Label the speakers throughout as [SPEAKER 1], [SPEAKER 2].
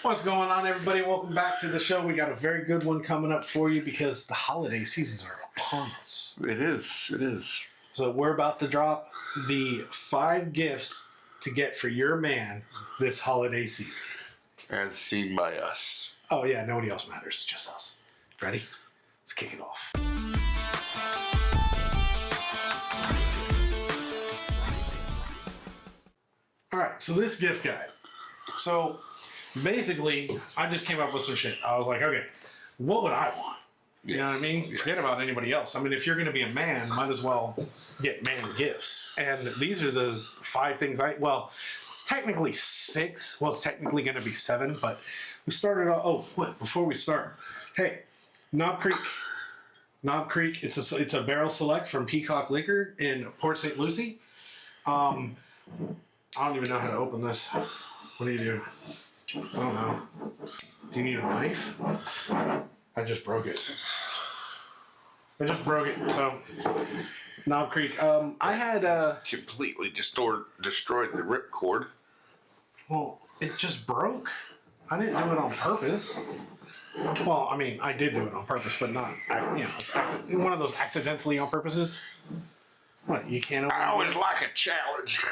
[SPEAKER 1] What's going on, everybody? Welcome back to the show. We got a very good one coming up for you because the holiday seasons are upon us.
[SPEAKER 2] It is.
[SPEAKER 1] So we're about to drop the 5 gifts to get for your man this holiday season.
[SPEAKER 2] As seen by us.
[SPEAKER 1] Oh, yeah, nobody else matters. Just us. Ready? Let's kick it off. All right, so this gift guide. So basically, I just came up with some shit. I was like, okay, what would I want? You know what I mean? Forget about anybody else. I mean, if you're going to be a man, might as well get man gifts. And these are the 5 things it's technically 6. Well, it's technically going to be 7, but we started off, before we start. Hey, Knob Creek, it's a barrel select from Peacock Liquor in Port St. Lucie. I don't even know how to open this. What do you do? I don't know. Do you need a knife? I just broke it. So, Knob Creek. I had
[SPEAKER 2] completely destroyed the ripcord. Well,
[SPEAKER 1] it just broke. I didn't do it on purpose. Well, I mean, I did do it on purpose, but not. It's one of those accidentally on purposes. What, you can't open it?
[SPEAKER 2] I always like a challenge.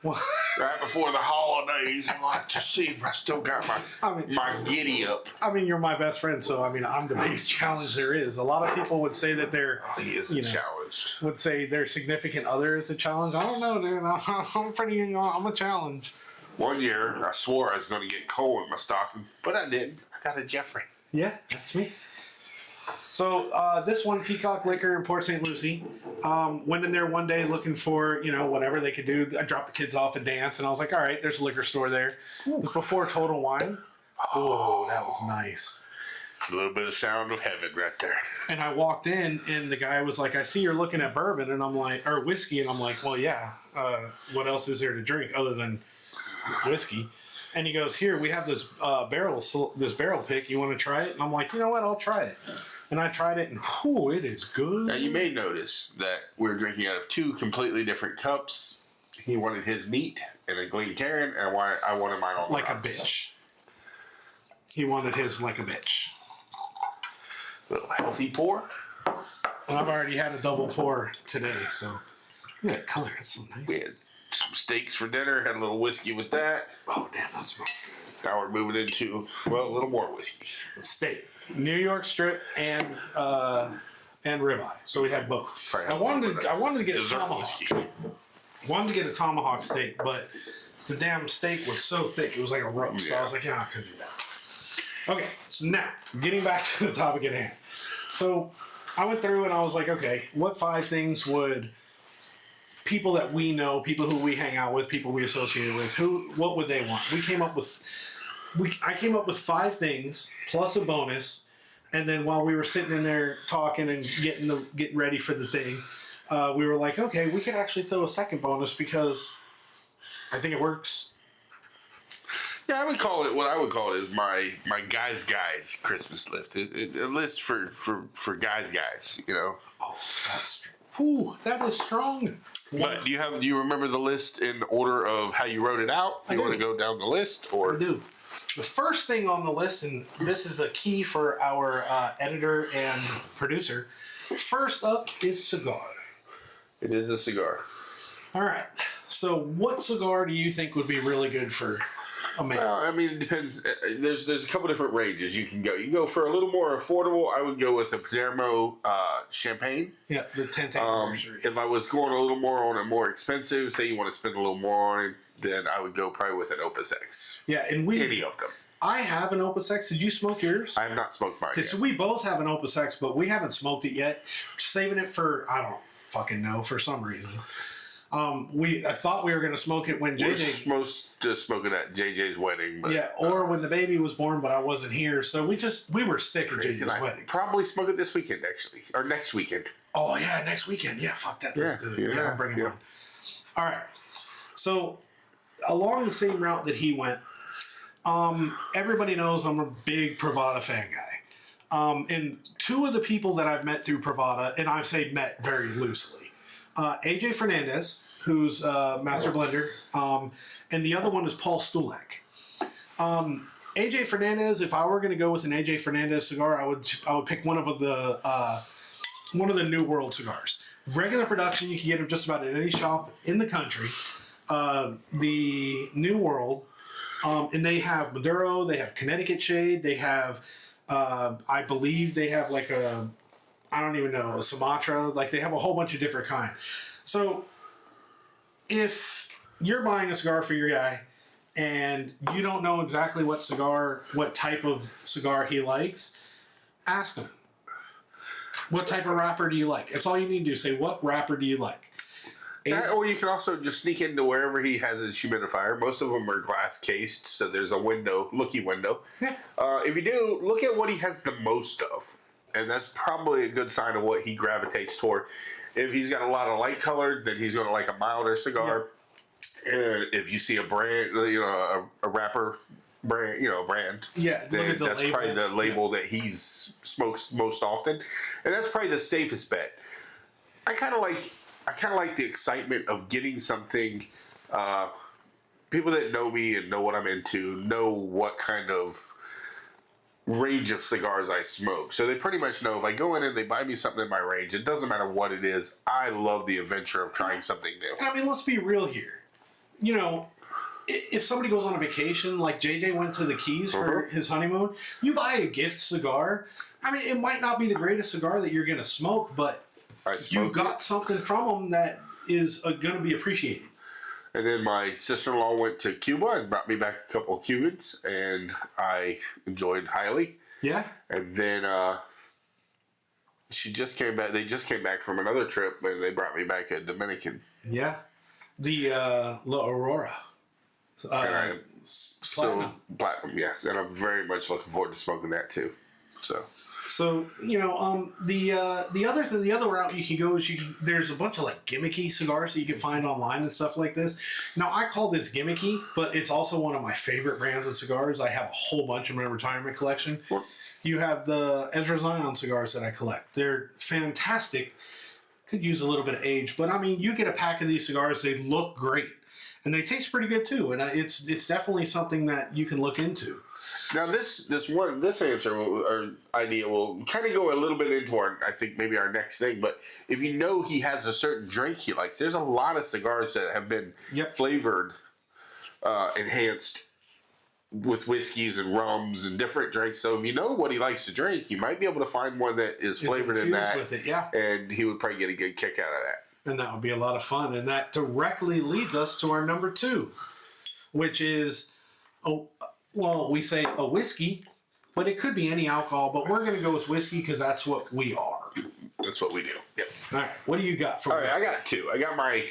[SPEAKER 1] Well,
[SPEAKER 2] right before the holidays, I like to see if I still got my giddy up.
[SPEAKER 1] I mean, you're my best friend, so I mean, I'm the biggest challenge there is. A lot of people would say that
[SPEAKER 2] challenge.
[SPEAKER 1] Would say their significant other is a challenge. I don't know, dude. I'm a challenge.
[SPEAKER 2] One year, I swore I was going to get coal in my stocking, but I didn't. I got a Jeffrey.
[SPEAKER 1] Yeah, that's me. So this one, Peacock Liquor in Port St. Lucie, went in there one day looking for, whatever they could do. I dropped the kids off at dance, and I was like, all right, there's a liquor store there. It was before Total Wine. Oh, that was nice.
[SPEAKER 2] It's a little bit of sound of heaven right there.
[SPEAKER 1] And I walked in, and the guy was like, I see you're looking at bourbon, and I'm like, or whiskey, and I'm like, well, yeah. What else is there to drink other than whiskey? And he goes, here, we have this barrel pick. You want to try it? And I'm like, you know what? I'll try it. And I tried it, and it is good.
[SPEAKER 2] Now, you may notice that we're drinking out of 2 completely different cups. He wanted his neat and a Glencairn, and I wanted mine on
[SPEAKER 1] like a bitch. He wanted his like a bitch.
[SPEAKER 2] Little healthy pour.
[SPEAKER 1] And I've already had a double pour today, so look at that color. It's so nice.
[SPEAKER 2] We had some steaks for dinner, had a little whiskey with that.
[SPEAKER 1] Oh, damn, that smells good.
[SPEAKER 2] Now we're moving into, a little more whiskey.
[SPEAKER 1] Steak. New York strip and ribeye. So we had both. Right, I wanted to get a tomahawk. Wanted to get a tomahawk steak, but the damn steak was so thick it was like a roast. Yeah. So I was like, I couldn't do that. Okay, so now getting back to the topic at hand. So I went through and I was like, okay, what 5 things would people that we know, people who we hang out with, people we associate with, what would they want? I came up with 5 things plus a bonus, and then while we were sitting in there talking and getting ready for the thing, we were like, okay, we could actually throw a second bonus because I think it works.
[SPEAKER 2] Yeah, what I would call it is my guys Christmas list. A list for guys.
[SPEAKER 1] Oh, that is strong.
[SPEAKER 2] But do you remember the list in order of how you wrote it out? You want to go down the list, or
[SPEAKER 1] I do. The first thing on the list, and this is a key for our editor and producer, first up is cigar.
[SPEAKER 2] It is a cigar.
[SPEAKER 1] All right. So what cigar do you think would be really good for a man?
[SPEAKER 2] Well, I mean, it depends. There's a couple different ranges you can go. You can go for a little more affordable. I would go with a Palermo Champagne.
[SPEAKER 1] Yeah, the 10th anniversary.
[SPEAKER 2] If I was going a little more on a more expensive, say you want to spend a little more on it, then I would go probably with an Opus X.
[SPEAKER 1] Yeah, and
[SPEAKER 2] any of them.
[SPEAKER 1] I have an Opus X. Did you smoke yours?
[SPEAKER 2] I have not smoked mine yet.
[SPEAKER 1] So we both have an Opus X, but we haven't smoked it yet. Saving it for, I don't fucking know, for some reason. I thought we were going to smoke it when JJ...
[SPEAKER 2] We're supposed to smoke it at JJ's wedding. But,
[SPEAKER 1] or when the baby was born, but I wasn't here. So we were sick of JJ's wedding.
[SPEAKER 2] Probably smoke it this weekend, actually. Or next weekend.
[SPEAKER 1] Oh, yeah, next weekend. Yeah, fuck that. Let's do it. Yeah, I'll bring it on. All right. So, along the same route that he went, everybody knows I'm a big Pravada fan guy. And 2 of the people that I've met through Pravada, and I say met very loosely, AJ Fernandez, who's Master Blender, and the other one is Paul Stulak. AJ Fernandez. If I were going to go with an AJ Fernandez cigar, I would pick one of the New World cigars. Regular production, you can get them just about at any shop in the country. The New World, and they have Maduro, they have Connecticut Shade, they have, I believe they have like I don't even know, a Sumatra. Like they have a whole bunch of different kind. So if you're buying a cigar for your guy and you don't know exactly what type of cigar he likes, ask him. What type of wrapper do you like? That's all you need to do. Say, what wrapper do you like?
[SPEAKER 2] Or you can also just sneak into wherever he has his humidifier. Most of them are glass cased, so there's a looky window.
[SPEAKER 1] Yeah.
[SPEAKER 2] If you do, look at what he has the most of. And that's probably a good sign of what he gravitates toward. If he's got a lot of light colored, then he's going to like a milder cigar. Yeah. If you see a brand, a wrapper brand,
[SPEAKER 1] Yeah,
[SPEAKER 2] then that's label. Probably the label that he's smokes most often, and that's probably the safest bet. I kind of like the excitement of getting something. People that know me and know what I'm into know what kind of range of cigars I smoke. So they pretty much know if I go in and they buy me something in my range, it doesn't matter what it is. I love the adventure of trying something new.
[SPEAKER 1] I mean, let's be real here. If somebody goes on a vacation, like JJ went to the Keys for his honeymoon, you buy a gift cigar. I mean, it might not be the greatest cigar that you're going to smoke, but you got something from them that is going to be appreciated.
[SPEAKER 2] And then my sister-in-law went to Cuba and brought me back a couple of Cubans, and I enjoyed highly.
[SPEAKER 1] Yeah.
[SPEAKER 2] And then she just came back. They just came back from another trip, and they brought me back a Dominican.
[SPEAKER 1] Yeah. The La Aurora.
[SPEAKER 2] Platinum. Platinum, yes. And I'm very much looking forward to smoking that, too. So
[SPEAKER 1] the other route you can go is there's a bunch of like gimmicky cigars that you can find online and stuff like this. Now I call this gimmicky, but it's also one of my favorite brands of cigars. I have a whole bunch in my retirement collection.
[SPEAKER 2] What?
[SPEAKER 1] You have the Ezra Zion cigars that I collect. They're fantastic. Could use a little bit of age, but I mean, you get a pack of these cigars, they look great, and they taste pretty good too. And it's definitely something that you can look into.
[SPEAKER 2] Now this answer or idea will kind of go a little bit into I think maybe our next thing. But if you know he has a certain drink he likes, there's a lot of cigars that have been flavored, enhanced with whiskeys and rums and different drinks. So if you know what he likes to drink, you might be able to find one that is flavored in that,
[SPEAKER 1] with it, yeah.
[SPEAKER 2] And he would probably get a good kick out of that.
[SPEAKER 1] And that would be a lot of fun. And that directly leads us to our number 2, which is we say a whiskey, but it could be any alcohol. But we're going to go with whiskey because that's what we are.
[SPEAKER 2] That's what we do. Yep.
[SPEAKER 1] All right. What do you got for whiskey?
[SPEAKER 2] All right, I got 2. I got my.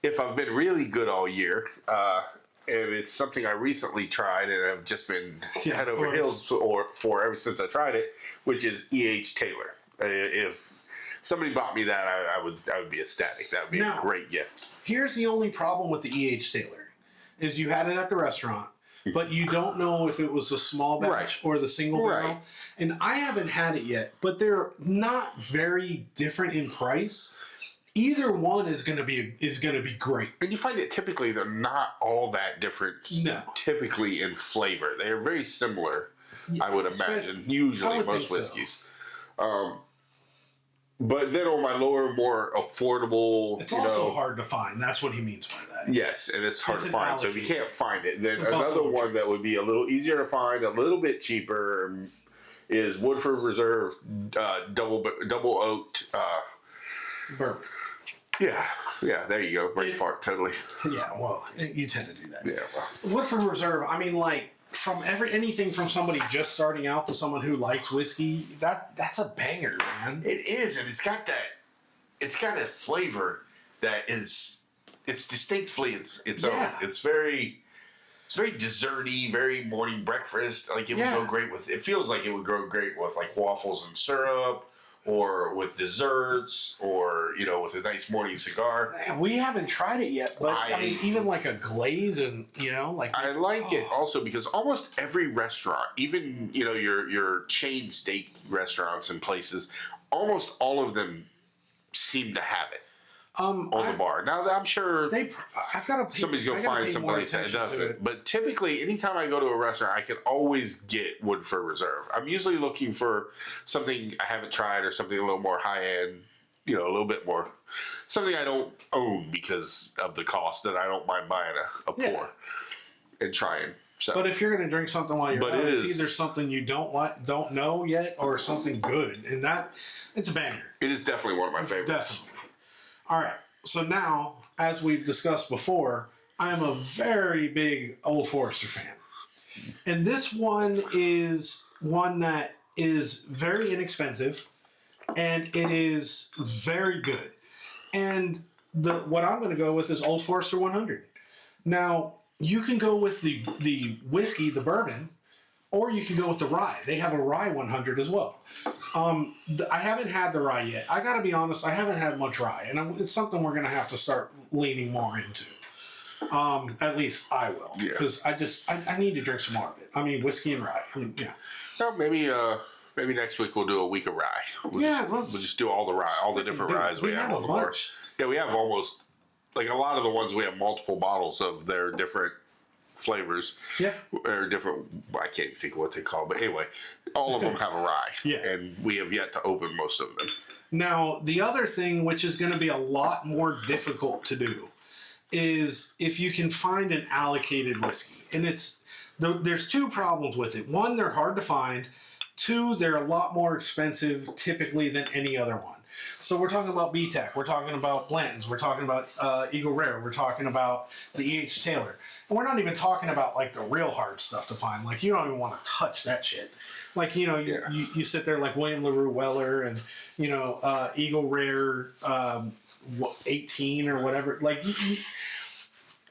[SPEAKER 2] If I've been really good all year, and it's something I recently tried and I've just been head over heels for ever since I tried it, which is E.H. Taylor. If somebody bought me that, I would be ecstatic. That would be a great gift.
[SPEAKER 1] Here's the only problem with the E.H. Taylor, is you had it at the restaurant, but you don't know if it was a small batch or the single barrel. And I haven't had it yet, but they're not very different in price. Either one is going to be great.
[SPEAKER 2] And you find it typically they're not all that different.
[SPEAKER 1] No.
[SPEAKER 2] Typically in flavor, they are very similar. I would imagine. Usually most whiskeys. So. But then on my lower, more affordable,
[SPEAKER 1] it's also hard to find. That's what he means by that.
[SPEAKER 2] Yes, and it's hard to find. So if you can't find it, then another one that would be a little easier to find, a little bit cheaper, is Woodford Reserve double oaked
[SPEAKER 1] bourbon.
[SPEAKER 2] Yeah, there you go. Brain fart, totally.
[SPEAKER 1] Yeah, well, you tend to do that.
[SPEAKER 2] Yeah, well.
[SPEAKER 1] Woodford Reserve, I mean, like, from anything from somebody just starting out to someone who likes whiskey, that's a banger, man.
[SPEAKER 2] It is, and it's got a flavor that is, it's distinctly its own. It's very desserty, very morning breakfast. Like it would go great with. It feels like it would go great with like waffles and syrup, or with desserts, or with a nice morning cigar.
[SPEAKER 1] We haven't tried it yet, but I mean, even like a glaze and like.
[SPEAKER 2] I like it also because almost every restaurant, even your chain steak restaurants and places, almost all of them seem to have it. on the bar. Now, I'm sure
[SPEAKER 1] I've got to.
[SPEAKER 2] somebody's going to find someplace that does it. But typically, anytime I go to a restaurant, I can always get Woodford Reserve. I'm usually looking for something I haven't tried or something a little more high end, a little bit more. Something I don't own because of the cost, that I don't mind buying a pour and trying. So.
[SPEAKER 1] But if you're going to drink something while you're out, it's either something you don't know yet, or something good, and it's a banger.
[SPEAKER 2] It is definitely one of my favorites.
[SPEAKER 1] Definitely. All right. So now, as we've discussed before, I am a very big Old Forester fan, and this one is one that is very inexpensive, and it is very good. And what I'm going to go with is Old Forester 100. Now, you can go with the whiskey, the bourbon, or you can go with the rye. They have a rye 100 as well. I haven't had the rye yet. I got to be honest, I haven't had much rye, and it's something we're going to have to start leaning more into. At least I will, because I need to drink some more of it. I mean, whiskey and rye.
[SPEAKER 2] So maybe next week we'll do a week of rye. We'll just do all the rye, all the different ryes we have on the bar. Yeah, we have almost. Like a lot of the ones, we have multiple bottles of their different flavors. Yeah. Or different, I can't even think of what they call, but anyway, all of them have a rye. Yeah. And we have yet to open most of them.
[SPEAKER 1] Now, the other thing, which is going to be a lot more difficult to do, is if you can find an allocated whiskey. And there's two problems with it. One, they're hard to find. Two, they're a lot more expensive typically than any other one. So we're talking about Btch, we're talking about Blanton's, we're talking about Eagle Rare, we're talking about the E.H. Taylor. And we're not even talking about like the real hard stuff to find. Like, you don't even want to touch that shit. Like, you sit there like William LaRue Weller and, Eagle Rare 18 or whatever. Like,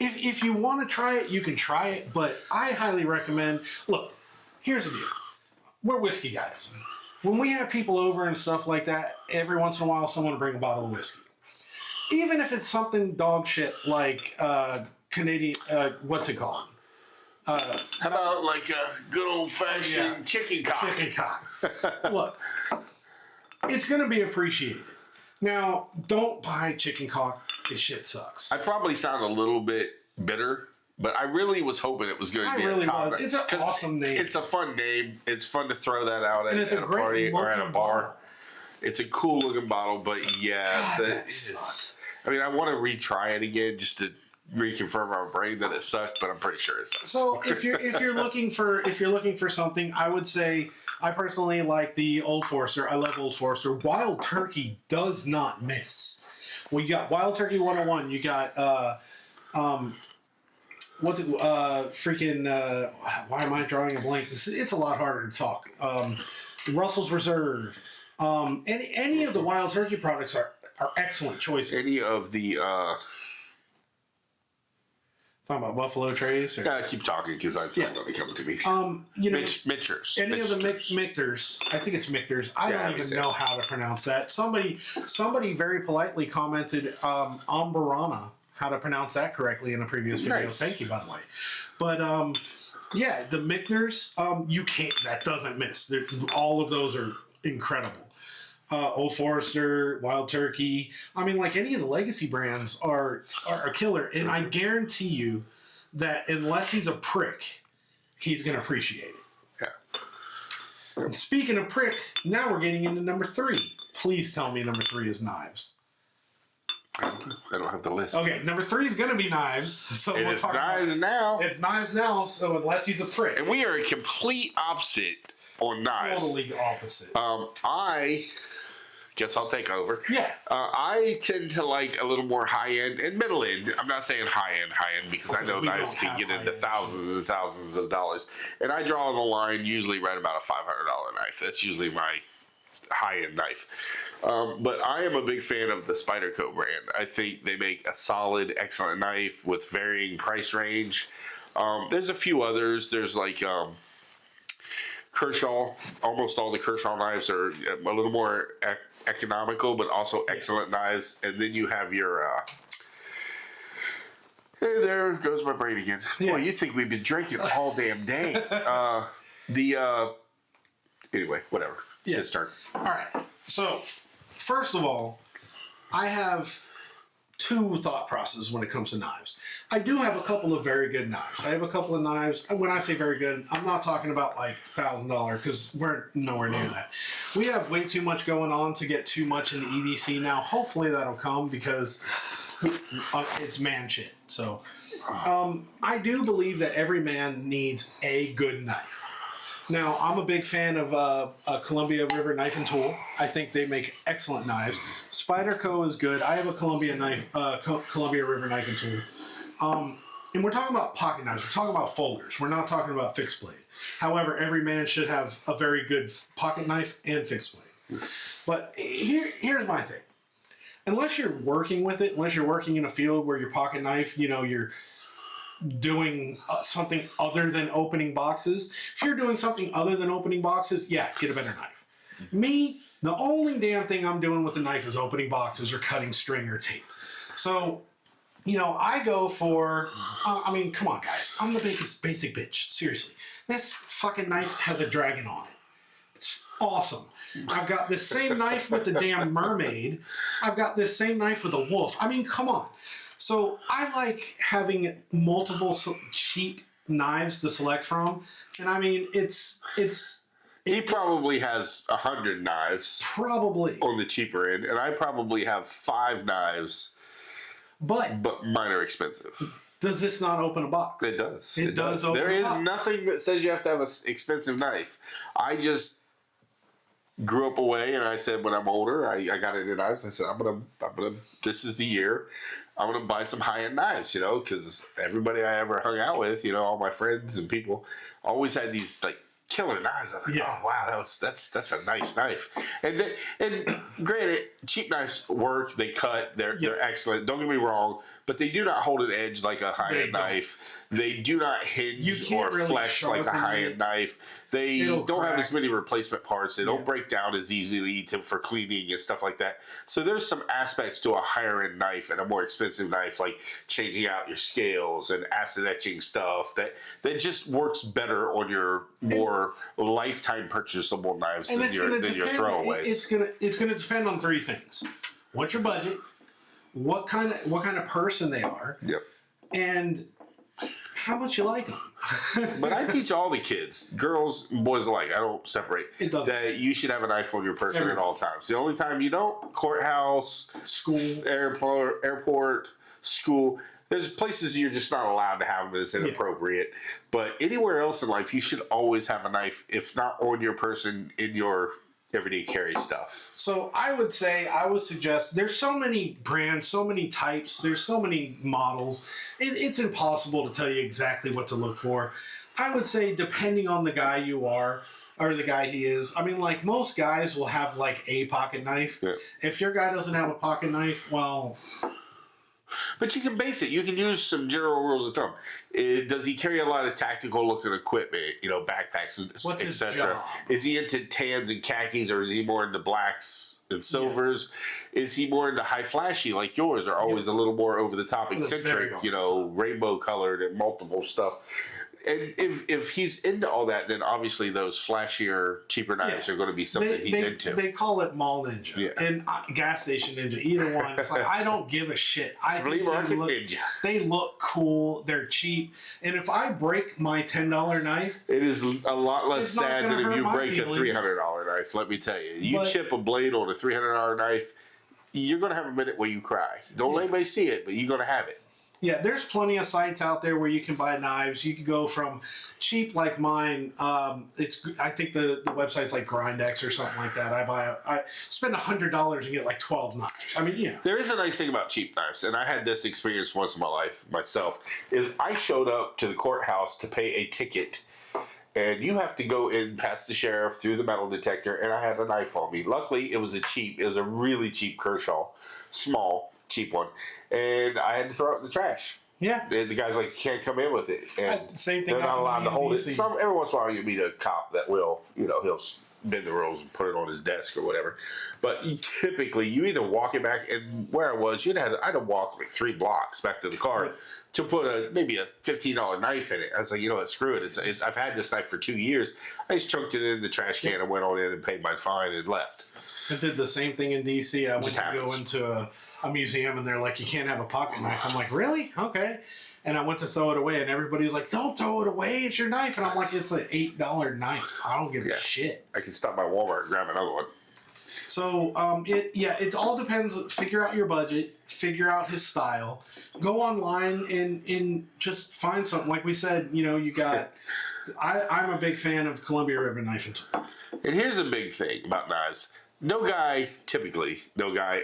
[SPEAKER 1] if you want to try it, you can try it. But I highly recommend, look, here's the deal. We're whiskey guys. When we have people over and stuff like that, every once in a while someone will bring a bottle of whiskey. Even if it's something dog shit like Canadian, what's it called?
[SPEAKER 2] How about like a good old fashioned chicken cock?
[SPEAKER 1] Chicken cock. Look, it's going to be appreciated. Now, don't buy chicken cock. This shit sucks.
[SPEAKER 2] I probably sound a little bit bitter. But I really was hoping it was going to be a topic.
[SPEAKER 1] It's an awesome name.
[SPEAKER 2] It's a fun name. It's fun to throw that out at a party or at a bar. It's a cool looking bottle, but
[SPEAKER 1] that sucks.
[SPEAKER 2] I mean, I want to retry it again just to reconfirm our brain that it sucked, but I'm pretty sure it sucks.
[SPEAKER 1] So if you're looking for something, I would say I personally like the Old Forester. I love Old Forester. Wild Turkey does not miss. Well, you got Wild Turkey 101. You got what's it? Why am I drawing a blank? It's a lot harder to talk. Russell's Reserve. Any of the Wild Turkey products are excellent choices.
[SPEAKER 2] Any of the
[SPEAKER 1] talking about Buffalo Trace? Or?
[SPEAKER 2] Keep talking because that's not going to come to me. Michter's.
[SPEAKER 1] Any of the Michters. I think it's Michters. I don't even know how to pronounce that. Somebody very politely commented Ambarana. How to pronounce that correctly in a previous video. Nice. Thank you, by the way. But the Michters, you can't. That doesn't miss. All of those are incredible. Old Forester, Wild Turkey. I mean, like any of the legacy brands are a killer. And I guarantee you that unless he's a prick, he's going to appreciate it. Yeah. And speaking of prick, now we're getting into number 3. Please tell me number 3 is Knives.
[SPEAKER 2] I don't have the list.
[SPEAKER 1] Okay, number 3 is going to be Knives. So
[SPEAKER 2] it's Knives now.
[SPEAKER 1] It's Knives now, so unless he's a prick.
[SPEAKER 2] And we are a complete opposite on Knives.
[SPEAKER 1] Totally opposite.
[SPEAKER 2] I guess I'll take over.
[SPEAKER 1] Yeah.
[SPEAKER 2] I tend to like a little more high-end and middle-end. I'm not saying high-end because I know Knives can get into thousands and thousands of dollars. And I draw the line usually right about a $500 knife. That's usually my high-end knife. But I am a big fan of the Spyderco brand. I think they make a solid, excellent knife with varying price range. There's a few others. There's like Kershaw. Almost all the Kershaw knives are a little more economical, but also excellent knives. And then you have your... hey, there goes my brain again. Yeah. Boy, you think we've been drinking all damn day. Anyway, whatever. It's his turn.
[SPEAKER 1] All right. So, first of all, I have two thought processes when it comes to knives. I do have a couple of very good knives. I have a couple of knives. When I say very good, I'm not talking about like $1,000 because we're nowhere near that. We have way too much going on to get too much in the EDC now. Hopefully that'll come because it's man shit. So I do believe that every man needs a good knife. Now, I'm a big fan of Columbia River Knife and Tool. I think they make excellent knives. Spyderco is good. I have a Columbia River Knife and Tool. And we're talking about pocket knives. We're talking about folders. We're not talking about fixed blade. However, every man should have a very good pocket knife and fixed blade. But here's my thing. Unless you're working with it, unless you're working in a field where your pocket knife, you're doing something other than opening boxes. If you're doing something other than opening boxes, yeah, get a better knife. Me, the only damn thing I'm doing with the knife is opening boxes or cutting string or tape. So, I go for, come on, guys. I'm the basic bitch. Seriously. This fucking knife has a dragon on it. It's awesome. I've got this same knife with the damn mermaid. I've got this same knife with a wolf. Come on. So I like having multiple cheap knives to select from, and it's.
[SPEAKER 2] He probably has 100 knives,
[SPEAKER 1] probably
[SPEAKER 2] on the cheaper end, and I probably have 5 knives, but mine are expensive.
[SPEAKER 1] Does this not open a box?
[SPEAKER 2] It does.
[SPEAKER 1] It does. Open
[SPEAKER 2] there
[SPEAKER 1] a
[SPEAKER 2] is
[SPEAKER 1] box.
[SPEAKER 2] Nothing that says you have to have an expensive knife. I just grew up away, and I said when I'm older, I got into knives. I said I'm gonna. This is the year. I'm going to buy some high-end knives, because everybody I ever hung out with, all my friends and people always had these, like, killer knives. I was like, oh, wow, that's a nice knife. And granted, cheap knives work. They cut. They're excellent. Don't get me wrong. But they do not hold an edge like a high-end knife. They do not hinge or really flex like a high-end knife. They don't have as many replacement parts. They don't break down as easily for cleaning and stuff like that. So there's some aspects to a higher-end knife and a more expensive knife, like changing out your scales and acid etching stuff, that just works better on your more lifetime purchasable knives than your throwaways.
[SPEAKER 1] It's gonna depend on 3 things. What's your budget? What kind of person they are, and how much you like them.
[SPEAKER 2] But I teach all the kids, girls, boys alike. I don't separate.
[SPEAKER 1] It doesn't.
[SPEAKER 2] That you should have a knife on your person at all times. The only time you don't, courthouse,
[SPEAKER 1] school,
[SPEAKER 2] airport, school. There's places you're just not allowed to have them. It's inappropriate. But anywhere else in life, you should always have a knife, if not on your person, in your everyday carry stuff.
[SPEAKER 1] So I would suggest, there's so many brands, so many types, there's so many models. It's impossible to tell you exactly what to look for. I would say, depending on the guy you are, or the guy he is. Like, most guys will have like a pocket knife. Yeah. If your guy doesn't have a pocket knife, well...
[SPEAKER 2] But you can base it. You can use some general rules of thumb. Does he carry a lot of tactical looking equipment, backpacks, etc.? Is he into tans and khakis, or is he more into blacks and silvers? Yeah. Is he more into high flashy like yours, or always a little more over the top eccentric, rainbow colored and multiple stuff? And if he's into all that, then obviously those flashier, cheaper knives are going to be something he's into.
[SPEAKER 1] They call it mall ninja and gas station ninja. Either one. It's like, I don't give a shit.
[SPEAKER 2] Flea market ninja.
[SPEAKER 1] They look cool. They're cheap. And if I break my $10 knife,
[SPEAKER 2] it is a lot less sad than if you break a $300 knife. Let me tell you, you chip a blade on a $300 knife, you're going to have a minute where you cry. Don't let anybody see it, but you're going to have it.
[SPEAKER 1] Yeah, there's plenty of sites out there where you can buy knives. You can go from cheap like mine. I think the website's like Grindex or something like that. I spend $100 and get like 12 knives.
[SPEAKER 2] There is a nice thing about cheap knives, and I had this experience once in my life myself. Is I showed up to the courthouse to pay a ticket, and you have to go in past the sheriff through the metal detector, and I had a knife on me. Luckily, it was a really cheap Kershaw, small, cheap one. And I had to throw it in the trash.
[SPEAKER 1] Yeah.
[SPEAKER 2] And the guy's like, you can't come in with it. And
[SPEAKER 1] same thing.
[SPEAKER 2] They're not allowed to hold it. Every once in a while you meet a cop that will, he'll bend the rules and put it on his desk or whatever. But typically, you either walk it back, and where I was, I had to walk like 3 blocks back to the car to put maybe a $15 knife in it. I was like, you know what, screw it. I've had this knife for 2 years. I just chunked it in the trash can and went on in and paid my fine and left.
[SPEAKER 1] I did the same thing in DC. I went to go into a museum, and they're like, you can't have a pocket knife. I'm like, really? Okay. And I went to throw it away, and everybody's like, don't throw it away. It's your knife. And I'm like, it's an $8 knife. I don't give a shit.
[SPEAKER 2] I can stop by Walmart and grab another one.
[SPEAKER 1] So, it all depends. Figure out your budget. Figure out his style. Go online and just find something. Like we said, you got... I'm a big fan of Columbia River Knife and Tool.
[SPEAKER 2] And here's a big thing about knives. No guy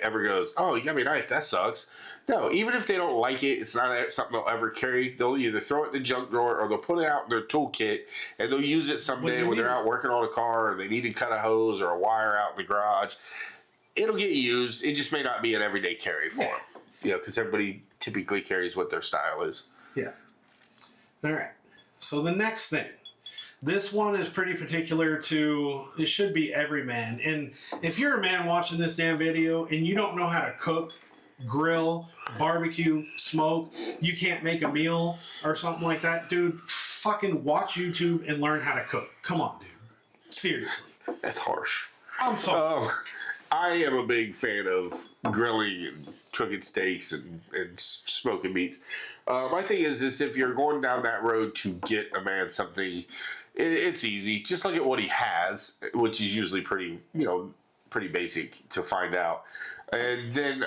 [SPEAKER 2] ever goes, oh, you got me a knife, that sucks. No, even if they don't like it, it's not something they'll ever carry. They'll either throw it in the junk drawer or they'll put it out in their toolkit, and they'll use it someday when they're out working on a car or they need to cut a hose or a wire out in the garage. It'll get used. It just may not be an everyday carry for them. Because everybody typically carries what their style is.
[SPEAKER 1] Yeah. All right. So the next thing. This one is pretty particular to, it should be every man. And if you're a man watching this damn video and you don't know how to cook, grill, barbecue, smoke, you can't make a meal or something like that, dude, fucking watch YouTube and learn how to cook. Come on, dude. Seriously.
[SPEAKER 2] That's harsh.
[SPEAKER 1] I'm sorry.
[SPEAKER 2] I am a big fan of grilling and cooking steaks and smoking meats. My thing is if you're going down that road to get a man something, it's easy. Just look at what he has, which is usually pretty basic to find out. And then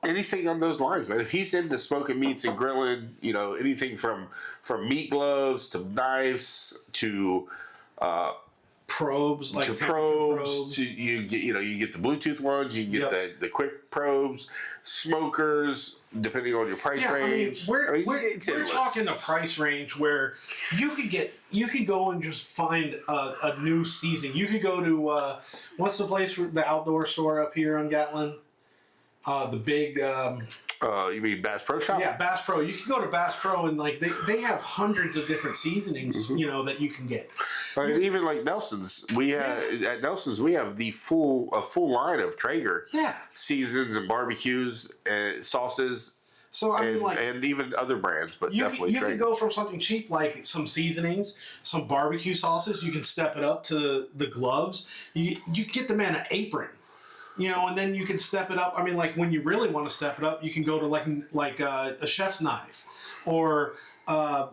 [SPEAKER 2] anything on those lines, man. If he's into smoking meats and grilling, anything from meat gloves to knives to
[SPEAKER 1] probes, like
[SPEAKER 2] probes. You get the Bluetooth ones. You can get the quick probes, smokers. Depending on your price range,
[SPEAKER 1] we're talking a price range where you could go and just find a new season. You could go to what's the place, the outdoor store up here on Gatlin, the big.
[SPEAKER 2] You mean Bass Pro Shop?
[SPEAKER 1] Yeah, Bass Pro. You can go to Bass Pro and they have hundreds of different seasonings, that you can get.
[SPEAKER 2] Even like Nelson's, at Nelson's we have a full line of Traeger seasons and barbecues and sauces.
[SPEAKER 1] So
[SPEAKER 2] and even other brands, but definitely Traeger.
[SPEAKER 1] You can go from something cheap like some seasonings, some barbecue sauces. You can step it up to the gloves. You get the man an apron. And then you can step it up. I mean, like when you really want to step it up, you can go to like a chef's knife, or a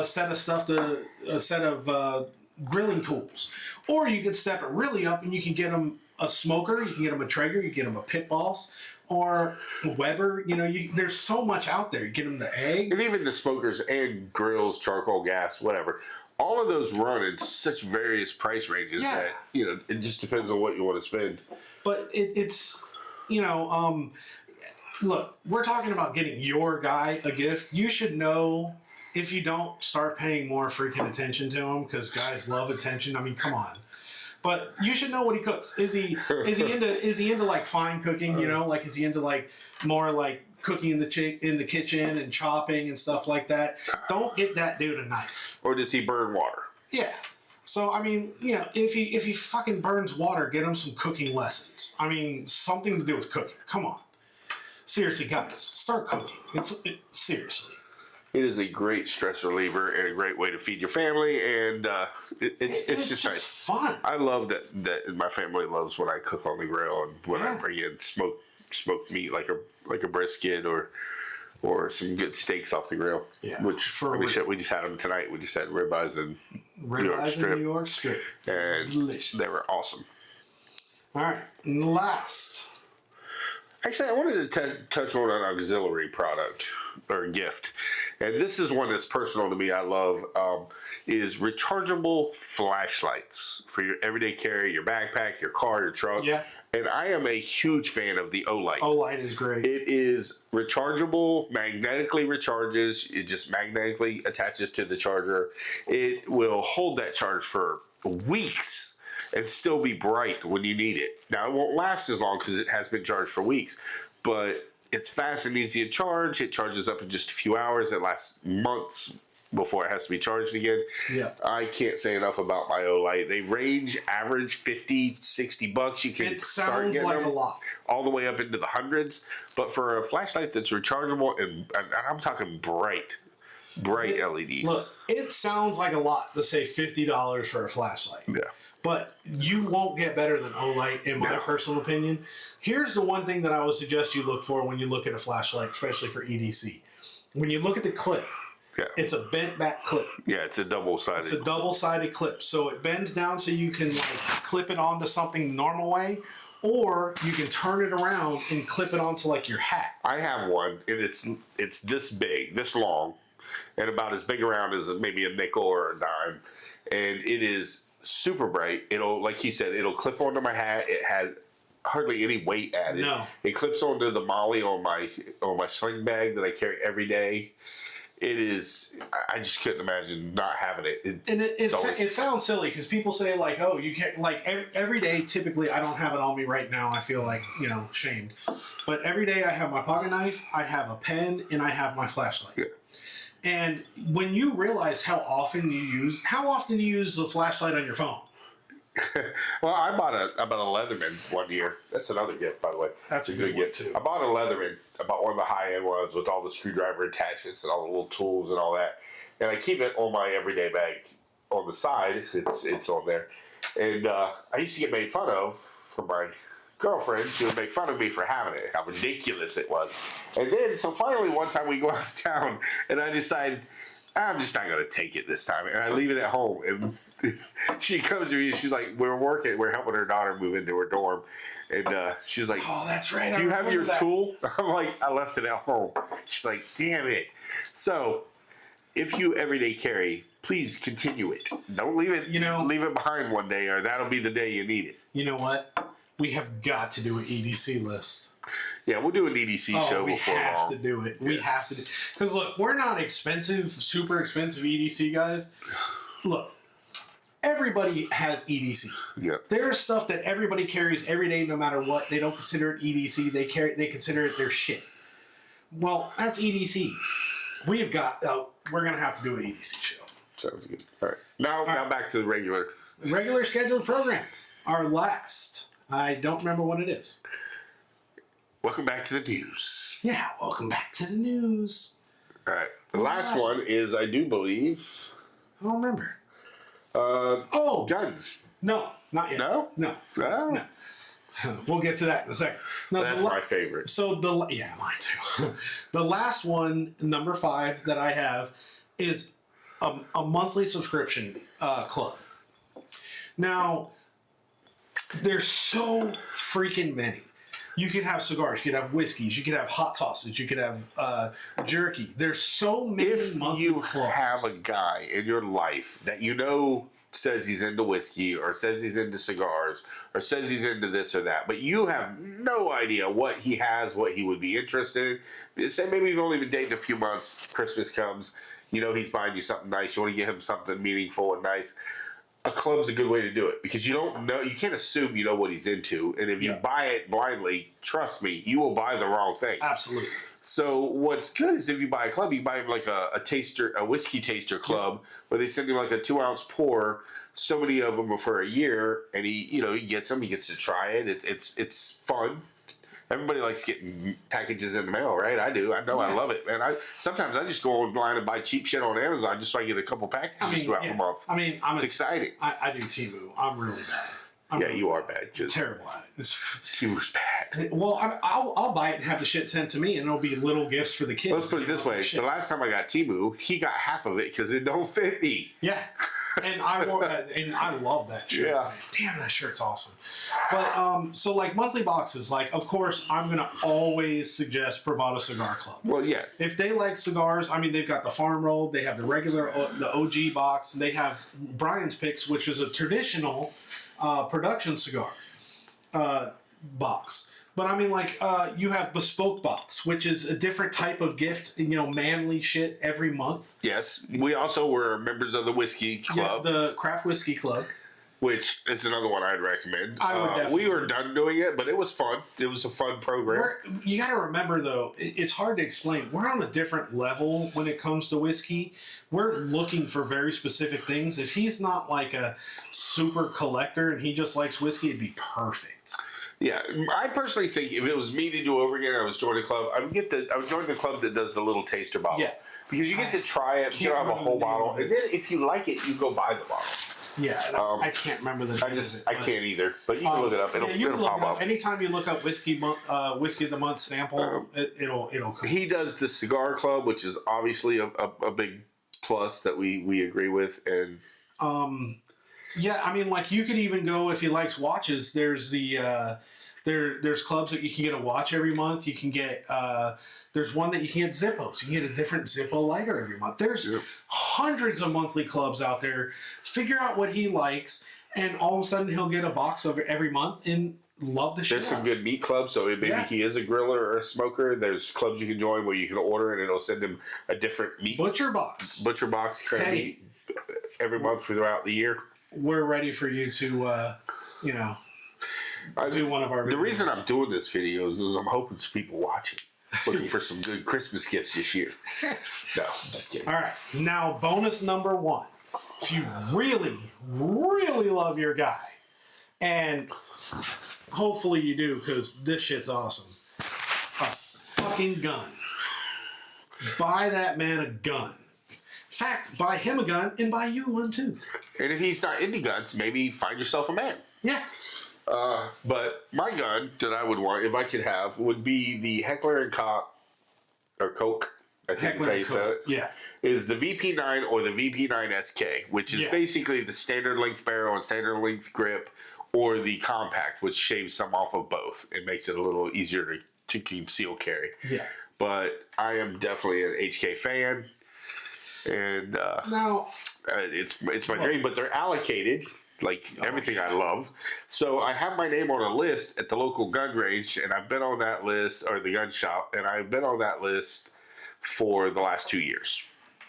[SPEAKER 1] set of grilling tools, or you can step it really up and you can get them a smoker. You can get them a Traeger. You can get them a Pit Boss or a Weber. There's so much out there. You get them the egg,
[SPEAKER 2] and even the smokers and grills, charcoal, gas, whatever. All of those run in such various price ranges that it just depends on what you want to spend.
[SPEAKER 1] But it's look, we're talking about getting your guy a gift. You should know, if you don't, start paying more freaking attention to him, because guys love attention. I mean, come on. But you should know what he cooks. Is he into like fine cooking? Like is he into like more like cooking in the kitchen and chopping and stuff like that? Don't get that dude a knife.
[SPEAKER 2] Or does he burn water?
[SPEAKER 1] Yeah. So I mean, if he fucking burns water, get him some cooking lessons. I mean, something to do with cooking. Come on, seriously, guys, start cooking. Seriously.
[SPEAKER 2] It is a great stress reliever and a great way to feed your family, and it's just nice.
[SPEAKER 1] Fun.
[SPEAKER 2] I love that my family loves when I cook on the grill and when I bring in smoked meat like a brisket or some good steaks off the grill. Yeah. We just had them tonight. We just had ribeyes and
[SPEAKER 1] New York strip.
[SPEAKER 2] And delicious. They were awesome.
[SPEAKER 1] All right. And last.
[SPEAKER 2] Actually, I wanted to touch on an auxiliary product or gift. And this is one that's personal to me. I love is rechargeable flashlights for your everyday carry, your backpack, your car, your truck.
[SPEAKER 1] Yeah.
[SPEAKER 2] And I am a huge fan of the O-Light.
[SPEAKER 1] O-Light is great.
[SPEAKER 2] It is rechargeable, magnetically recharges. It just magnetically attaches to the charger. It will hold that charge for weeks and still be bright when you need it. Now, it won't last as long because it has been charged for weeks, but it's fast and easy to charge. It charges up in just a few hours. It lasts months, before it has to be charged again.
[SPEAKER 1] Yeah.
[SPEAKER 2] I can't say enough about my Olight. They range average 50, 60 bucks. You can
[SPEAKER 1] It
[SPEAKER 2] start
[SPEAKER 1] sounds
[SPEAKER 2] getting
[SPEAKER 1] like
[SPEAKER 2] them
[SPEAKER 1] a lot.
[SPEAKER 2] all the way up into the hundreds. But for a flashlight that's rechargeable, and I'm talking bright LEDs.
[SPEAKER 1] Look, it sounds like a lot to say $50 for a flashlight.
[SPEAKER 2] Yeah.
[SPEAKER 1] But you won't get better than Olight, in my personal opinion. Here's the one thing that I would suggest you look for when you look at a flashlight, especially for EDC. When you look at the clip, it's a bent back clip.
[SPEAKER 2] Yeah, it's a double-sided.
[SPEAKER 1] It's a double-sided clip. So it bends down so you can like clip it onto something the normal way, or you can turn it around and clip it onto like your hat.
[SPEAKER 2] I have one, and it's this big, this long, and about as big around as maybe a nickel or a dime. And it is super bright. It'll, like he said, it'll clip onto my hat. It had hardly any weight added.
[SPEAKER 1] No.
[SPEAKER 2] It clips onto the molly on my sling bag that I carry every day. It is. I just couldn't imagine not having it.
[SPEAKER 1] It sounds silly because people say like, oh, you can't, like every day. Typically, I don't have it on me right now. I feel like shamed, but every day I have my pocket knife, I have a pen, and I have my flashlight.
[SPEAKER 2] Yeah.
[SPEAKER 1] And when you realize how often you use the flashlight on your phone.
[SPEAKER 2] Well, I bought a Leatherman one year. That's another gift, by the way.
[SPEAKER 1] That's a good gift too.
[SPEAKER 2] I bought a Leatherman. I bought one of the high-end ones with all the screwdriver attachments and all the little tools and all that. And I keep it on my everyday bag on the side. It's on there. And I used to get made fun of from my girlfriend. She would make fun of me for having it, how ridiculous it was. And then, so finally one time we go out of town, and I decide, I'm just not going to take it this time. And I leave it at home. And she comes to me and she's like, we're helping her daughter move into her dorm. And she's like,
[SPEAKER 1] oh, that's right.
[SPEAKER 2] Do you have your tool? I'm like, I left it at home. She's like, damn it. So if you everyday carry, please continue it. Don't leave it, leave it behind one day, or that'll be the day you need it.
[SPEAKER 1] You know what? We have got to do an EDC list.
[SPEAKER 2] Yeah, we'll do an EDC show before long.
[SPEAKER 1] We have to do it. We have to do it. Because, look, we're not expensive, super expensive EDC guys. Look, everybody has EDC.
[SPEAKER 2] Yeah.
[SPEAKER 1] There's stuff that everybody carries every day no matter what. They don't consider it EDC. They consider it their shit. Well, that's EDC. We've got... we're going to have to do an EDC show.
[SPEAKER 2] Sounds good. All right. Now back to the
[SPEAKER 1] regular scheduled program. Our last. I don't remember what it is.
[SPEAKER 2] Welcome back to the news.
[SPEAKER 1] Yeah, welcome back to the news.
[SPEAKER 2] All right. The last one is, I do believe...
[SPEAKER 1] I don't remember.
[SPEAKER 2] Guns.
[SPEAKER 1] No, not yet.
[SPEAKER 2] No?
[SPEAKER 1] No.
[SPEAKER 2] No.
[SPEAKER 1] We'll get to that in a second. No,
[SPEAKER 2] that's my favorite.
[SPEAKER 1] So mine too. The last one, number 5 that I have is a monthly subscription club. Now, there's so freaking many. You could have cigars, you could have whiskeys, you could have hot sauces, you could have jerky. There's so many
[SPEAKER 2] If you
[SPEAKER 1] clubs.
[SPEAKER 2] have a guy in your life that says he's into whiskey, or says he's into cigars, or says he's into this or that, but you have no idea what he has, what he would be interested in. Say maybe you've only been dating a few months, Christmas comes, he's buying you something nice, you want to get him something meaningful and nice. A club's a good way to do it, because you can't assume you know what he's into, and if you buy it blindly, trust me, you will buy the wrong thing.
[SPEAKER 1] Absolutely.
[SPEAKER 2] So what's good is if you buy a club, you buy him like a whiskey taster club, where they send him like a 2-ounce pour, so many of them for a year, and he gets them, he gets to try it. It's fun. Everybody likes getting packages in the mail, right? I do. I know. I love it, man. Sometimes I just go online and buy cheap shit on Amazon just so I get a couple packages throughout the month. It's exciting.
[SPEAKER 1] I do Temu. I'm really bad.
[SPEAKER 2] You are bad.
[SPEAKER 1] Terrible at it.
[SPEAKER 2] Temu's bad.
[SPEAKER 1] Well, I'll buy it and have the shit sent to me, and it'll be little gifts for the kids.
[SPEAKER 2] Let's put it this way: the last time I got Temu, he got half of it because it don't fit me.
[SPEAKER 1] Yeah, and I love that shirt.
[SPEAKER 2] Yeah.
[SPEAKER 1] Damn, that shirt's awesome. But so like monthly boxes, like of course I'm gonna always suggest Bravado Cigar Club.
[SPEAKER 2] Well, yeah.
[SPEAKER 1] If they like cigars, they've got the farm roll, they have the regular, the OG box, and they have Brian's Picks, which is a traditional production cigar box. But you have bespoke box, which is a different type of gift, manly shit every month.
[SPEAKER 2] Yes. We also were members of the whiskey club.
[SPEAKER 1] Yeah, the craft whiskey club.
[SPEAKER 2] which is another one I'd recommend.
[SPEAKER 1] I would definitely.
[SPEAKER 2] We were done doing it, but it was fun. It was a fun program.
[SPEAKER 1] You got to remember, though, it's hard to explain. We're on a different level when it comes to whiskey. We're looking for very specific things. If he's not like a super collector and he just likes whiskey, it'd be perfect.
[SPEAKER 2] Yeah, I personally think if it was me to do over again, I was joining a club. I would join the club that does the little taster bottle.
[SPEAKER 1] Yeah,
[SPEAKER 2] because you get to try it. You don't have a whole bottle, and then if you like it, you go buy the bottle.
[SPEAKER 1] Yeah, I can't remember the name.
[SPEAKER 2] I can't either. But you can look it up. It'll pop up.
[SPEAKER 1] Anytime you look up whiskey of the month sample, it'll come.
[SPEAKER 2] He does the cigar club, which is obviously a big plus that we agree with, and
[SPEAKER 1] yeah, I mean, like you could even go if he likes watches. There's the there's clubs that you can get a watch every month. You can get there's one that you can get Zippos. You can get a different Zippo lighter every month. There's hundreds of monthly clubs out there. Figure out what he likes, and all of a sudden he'll get a box of it every month and love the shit.
[SPEAKER 2] There's some good meat clubs, so maybe he is a griller or a smoker. There's clubs you can join where you can order and it'll send him a different meat
[SPEAKER 1] butcher box
[SPEAKER 2] kind of meat every month throughout the year.
[SPEAKER 1] We're ready for you to do one of our videos.
[SPEAKER 2] The reason I'm doing this video is I'm hoping some people watch it. Looking for some good Christmas gifts this year. No, I'm just kidding.
[SPEAKER 1] All right. Now, bonus number 1. If you really, really love your guy, and hopefully you do because this shit's awesome, a fucking gun. Buy that man a gun. In fact, buy him a gun and buy you one too.
[SPEAKER 2] And if he's not into guns, maybe find yourself a man.
[SPEAKER 1] Yeah.
[SPEAKER 2] But my gun that I would want, if I could have, would be the Heckler & Koch, or Coke, I think
[SPEAKER 1] Heckler
[SPEAKER 2] they say it.
[SPEAKER 1] Yeah.
[SPEAKER 2] Is the VP9 or the VP9 SK, which is basically the standard length barrel and standard length grip, or the compact, which shaves some off of both. It makes it a little easier to conceal carry.
[SPEAKER 1] Yeah.
[SPEAKER 2] But I am definitely an HK fan, and
[SPEAKER 1] now
[SPEAKER 2] it's my dream. But they're allocated. Like everything I love. So I have my name on a list at the local gun range, and I've been on that list, or the gun shop, and I've been on that list for the last 2 years.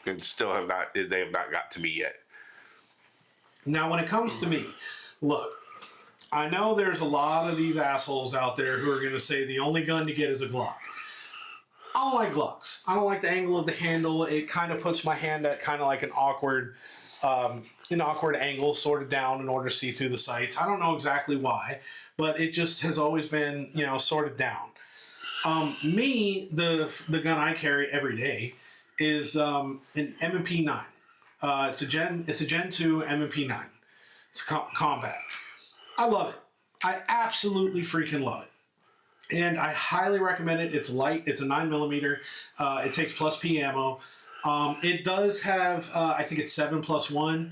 [SPEAKER 2] And still they have not got to me yet.
[SPEAKER 1] Now, when it comes to me, look, I know there's a lot of these assholes out there who are going to say the only gun to get is a Glock. I don't like Glocks. I don't like the angle of the handle. It kind of puts my hand at kind of like an awkward angle, sort of down in order to see through the sights. I don't know exactly why, but it just has always been, sort of down. The gun I carry every day is an M&P 9. It's a Gen 2 M&P 9. It's a combat. I love it. I absolutely freaking love it. And I highly recommend it. It's light. It's a 9mm. It takes plus P ammo. It does have, I think it's 7+1.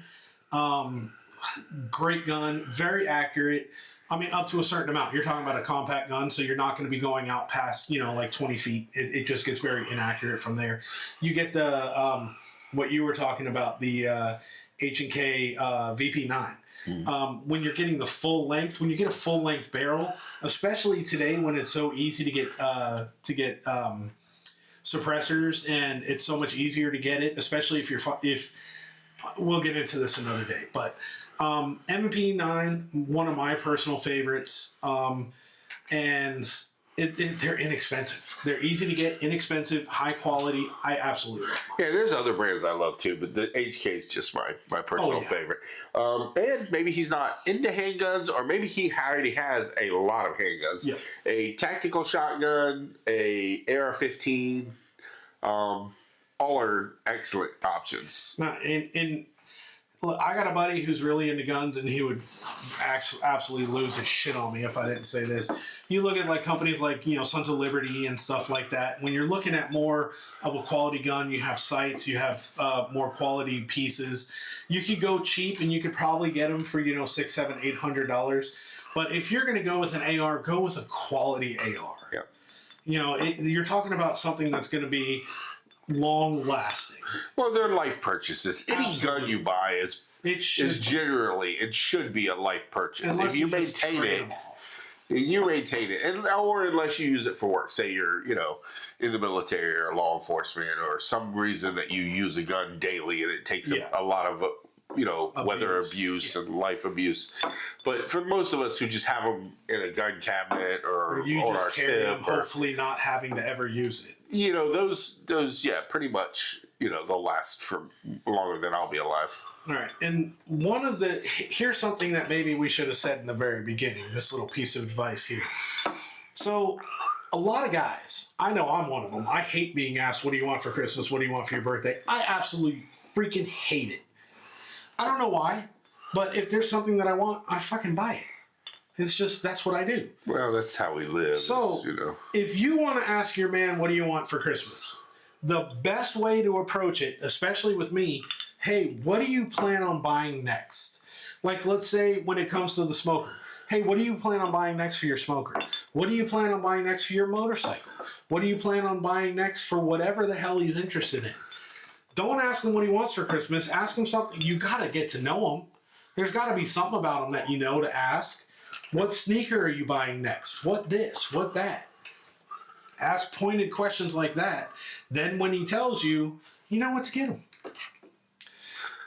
[SPEAKER 1] Great gun, very accurate. I mean, up to a certain amount. You're talking about a compact gun, so you're not going to be going out past, like 20 feet. It just gets very inaccurate from there. You get the, what you were talking about, the H&K VP9. When you're getting the full length, when you get a full length barrel, especially today when it's so easy to get suppressors, and it's so much easier to get it, especially if we'll get into this another day, but M&P 9, one of my personal favorites, and they're inexpensive. They're easy to get, inexpensive, high quality. I absolutely love them.
[SPEAKER 2] Yeah, there's other brands I love too, but the HK is just my personal favorite. And maybe he's not into handguns, or maybe he already has a lot of handguns.
[SPEAKER 1] Yeah.
[SPEAKER 2] A tactical shotgun, a AR-15, all are excellent options.
[SPEAKER 1] Now, look, I got a buddy who's really into guns, and he would absolutely lose his shit on me if I didn't say this. You look at like companies like Sons of Liberty and stuff like that. When you're looking at more of a quality gun, you have sights, you have more quality pieces. You could go cheap, and you could probably get them for $600, $700, $800. But if you're going to go with an AR, go with a quality AR.
[SPEAKER 2] Yeah.
[SPEAKER 1] You're talking about something that's going to be long lasting.
[SPEAKER 2] Well, they're life purchases. Any gun you buy is generally, it should be a life purchase.
[SPEAKER 1] Unless
[SPEAKER 2] if you maintain it, or unless you use it for work. Say you're, in the military or law enforcement, or some reason that you use a gun daily and it takes a lot of weather abuse and life abuse. But for most of us who just have them in a gun cabinet or
[SPEAKER 1] you
[SPEAKER 2] on
[SPEAKER 1] just
[SPEAKER 2] our
[SPEAKER 1] carry them,
[SPEAKER 2] hip, or,
[SPEAKER 1] hopefully not having to ever use it.
[SPEAKER 2] those, pretty much, they'll last for longer than I'll be alive.
[SPEAKER 1] All right, and here's something that maybe we should have said in the very beginning, this little piece of advice here. So, a lot of guys, I know I'm one of them, I hate being asked, what do you want for Christmas, what do you want for your birthday? I absolutely freaking hate it. I don't know why, but if there's something that I want, I fucking buy it. It's just, that's what I do.
[SPEAKER 2] Well, that's how we live.
[SPEAKER 1] So, if you want to ask your man, what do you want for Christmas? The best way to approach it, especially with me, hey, what do you plan on buying next? Like, let's say when it comes to the smoker. Hey, what do you plan on buying next for your smoker? What do you plan on buying next for your motorcycle? What do you plan on buying next for whatever the hell he's interested in? Don't ask him what he wants for Christmas. Ask him something. You got to get to know him. There's got to be something about him that you know to ask. What sneaker are you buying next? What this? What that? Ask pointed questions like that. Then when he tells you, you know what to get him.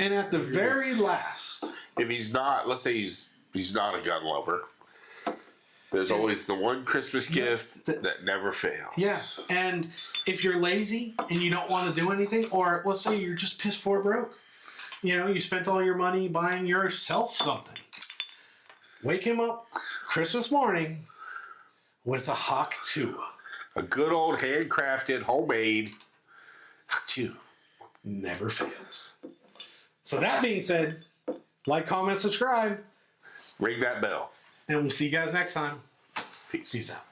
[SPEAKER 1] And at the very last...
[SPEAKER 2] If he's not, let's say he's not a gun lover, there's always the one Christmas gift that never fails.
[SPEAKER 1] Yeah, and if you're lazy and you don't want to do anything, or let's say you're just piss poor broke, you spent all your money buying yourself something. Wake him up Christmas morning with a Hawk 2.
[SPEAKER 2] A good old handcrafted, homemade Hawk 2.
[SPEAKER 1] Never fails. So that being said, like, comment, subscribe.
[SPEAKER 2] Ring that bell.
[SPEAKER 1] And we'll see you guys next time.
[SPEAKER 2] Peace.
[SPEAKER 1] Peace out.